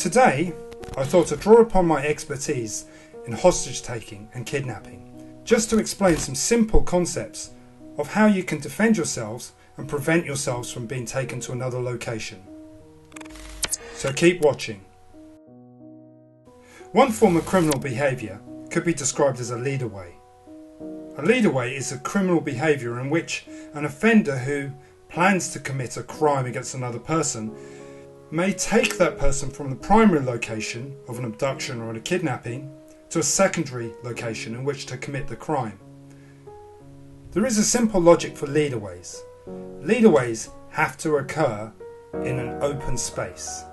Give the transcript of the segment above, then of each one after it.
Today, I thought to draw upon my expertise in hostage taking and kidnapping, just to explain some simple concepts of how you can defend yourselves and prevent yourselves from being taken to another location. So keep watching. One form of criminal behaviour could be described as a lead-away. A lead-away is a criminal behaviour in which an offender who plans to commit a crime against another person may take that person from the primary location of an abduction or a kidnapping to a secondary location in which to commit the crime. There is a simple logic for lead-aways. Lead-aways have to occur in an open space.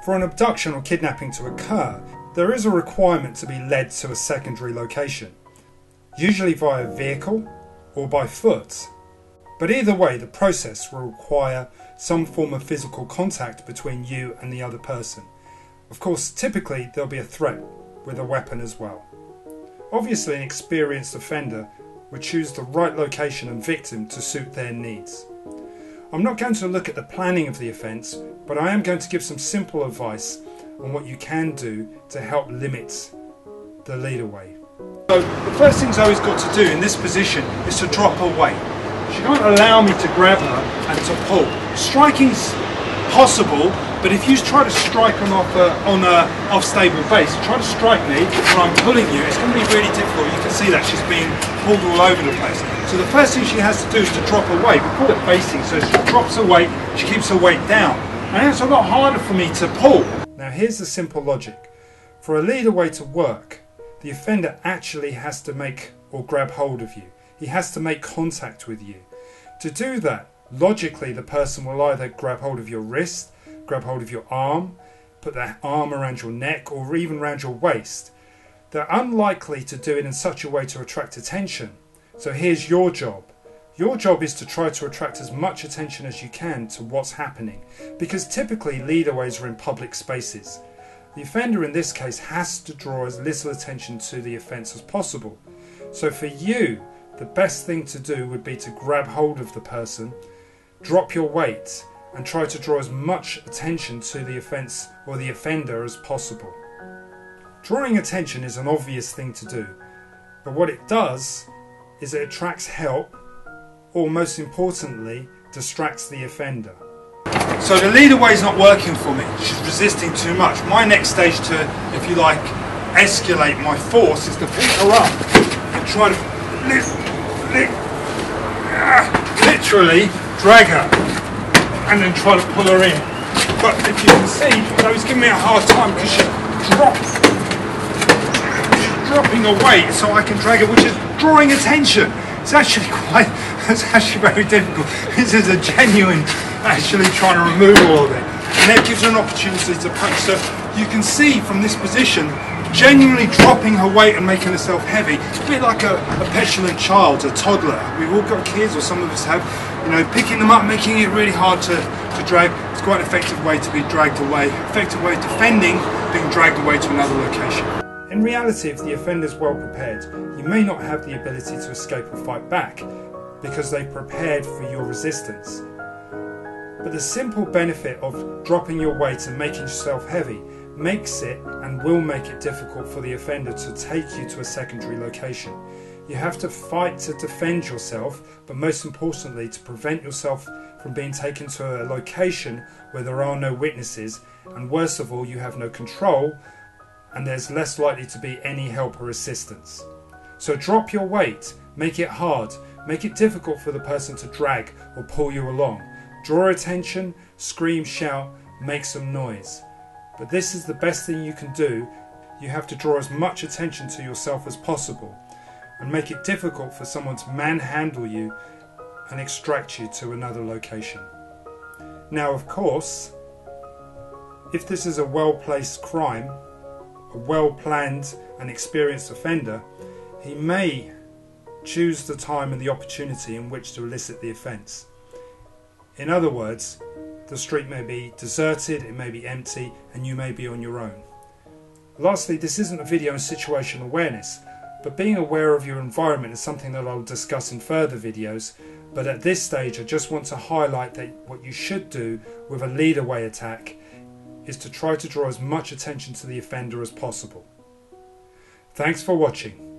For an abduction or kidnapping to occur, there is a requirement to be led to a secondary location, usually via vehicle or by foot. But either way, the process will require some form of physical contact between you and the other person. Of course, typically there'll be a threat with a weapon as well. Obviously, an experienced offender would choose the right location and victim to suit their needs. I'm not going to look at the planning of the offence, but I am going to give some simple advice on what you can do to help limit the lead-away. So the first thing Zoe's got to do in this position is to drop her weight. She can't allow me to grab her and to pull. Striking's possible, but if you try to strike on off stable base, try to strike me when I'm pulling you, it's going to be really difficult. You can see that she's being pulled all over the place. So the first thing she has to do is to drop her weight. We call it basing, so she drops her weight, she keeps her weight down. And it's a lot harder for me to pull. Now here's the simple logic. For a lead-away to work, the offender actually has to make or grab hold of you. He has to make contact with you. To do that, logically the person will either grab hold of your wrist, grab hold of your arm, put their arm around your neck or even around your waist. They're unlikely to do it in such a way to attract attention. So here's your job. Your job is to try to attract as much attention as you can to what's happening, because typically lead-aways are in public spaces. The offender in this case has to draw as little attention to the offence as possible. So for you, the best thing to do would be to grab hold of the person, drop your weight, and try to draw as much attention to the offence or the offender as possible. Drawing attention is an obvious thing to do, but what it does is it attracts help, or most importantly, distracts the offender. So the lead-away is not working for me. She's resisting too much. My next stage to, if you like, escalate my force is to pick her up and try to literally drag her and then try to pull her in. But if you can see, she's giving me a hard time because she's dropping her weight so I can drag her, which is drawing attention. It's actually very difficult. This is a genuine, actually trying to remove all of it. And that gives her an opportunity to punch. So you can see from this position, genuinely dropping her weight and making herself heavy. It's a bit like a petulant child, a toddler. We've all got kids, or some of us have, picking them up, making it really hard to drag. It's quite an effective way to be dragged away. Effective way of defending being dragged away to another location. In reality, if the offender's well prepared, you may not have the ability to escape or fight back because they prepared for your resistance. But the simple benefit of dropping your weight and making yourself heavy makes it and will make it difficult for the offender to take you to a secondary location. You have to fight to defend yourself, but most importantly to prevent yourself from being taken to a location where there are no witnesses, and worst of all, you have no control and there's less likely to be any help or assistance. So drop your weight, make it hard, make it difficult for the person to drag or pull you along. Draw attention, scream, shout, make some noise. But this is the best thing you can do. You have to draw as much attention to yourself as possible and make it difficult for someone to manhandle you and extract you to another location. Now, of course, if this is a well-placed crime, a well-planned and experienced offender, he may choose the time and the opportunity in which to elicit the offence. In other words, the street may be deserted, it may be empty, and you may be on your own. Lastly, this isn't a video on situational awareness, but being aware of your environment is something that I'll discuss in further videos. But at this stage, I just want to highlight that what you should do with a lead-away attack is to try to draw as much attention to the offender as possible. Thanks for watching.